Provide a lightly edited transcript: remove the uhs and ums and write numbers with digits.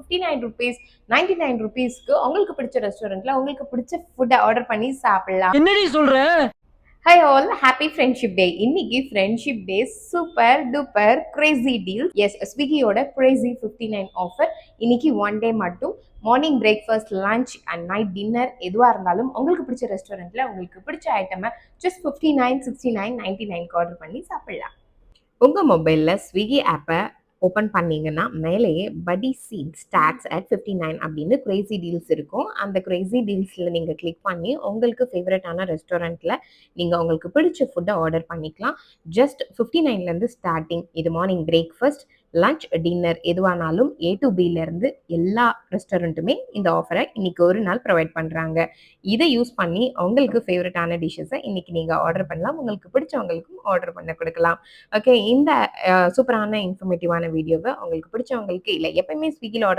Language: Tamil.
₹59 ₹99க்கு உங்களுக்கு பிடிச்ச ரெஸ்டாரண்ட்ல உங்களுக்கு பிடிச்ச ஃபுட்டை ஆர்டர் பண்ணி சாப்பிடலாம். என்னடி சொல்ற? Hi all, happy friendship day. இன்னைக்கு friendship day super duper crazy deal. Yes, ஸ்விக்கியோட கிரேசி 59 ஆஃபர் இன்னைக்கு ஒன் டே மட்டும். Morning breakfast, lunch and night dinner எதுவாக இருந்தாலும் உங்களுக்கு பிடிச்ச ரெஸ்டாரண்ட்ல உங்களுக்கு பிடிச்ச ஐட்டமை ஜஸ்ட் 59, 69, 99க்கு ஆர்டர் பண்ணி சாப்பிடலாம். உங்கள் மொபைலில் ஸ்விக்கி ஆப்பை ஓப்பன் பண்ணிங்கன்னா மேலேயே படி சீட்ஸ் டேக்ஸ் அட் 59 அப்படின்னு கிரேசி டீல்ஸ் இருக்கும். அந்த கிரேசி டீல்ஸில் நீங்கள் கிளிக் பண்ணி உங்களுக்கு ஃபேவரட்டான ரெஸ்டாரண்ட்டில் நீங்கள் உங்களுக்கு பிடிச்ச ஃபுட்டை ஆர்டர் பண்ணிக்கலாம். ஜஸ்ட் 59லேருந்து ஸ்டார்டிங். இது மார்னிங் பிரேக்ஃபாஸ்ட், லஞ்ச், டின்னர் எதுவானாலும் A to Bலேருந்து எல்லா ரெஸ்டாரண்ட்டுமே இந்த ஆஃபரை இன்னைக்கு ஒரு நாள் ப்ரொவைட் பண்ணுறாங்க. இதை யூஸ் பண்ணி உங்களுக்கு ஃபேவரட்டான டிஷ்ஷஸை இன்னைக்கு நீங்கள் ஆர்டர் பண்ணலாம். உங்களுக்கு பிடிச்சவங்களுக்கும் ஆர்டர் பண்ண கொடுக்கலாம். ஓகே, இந்த சூப்பரான இன்ஃபர்மேட்டிவான வீடியோவை உங்களுக்கு பிடிச்சவங்களுக்கு இல்லை எப்பயுமே ஸ்விக்கியில் ஆர்டர்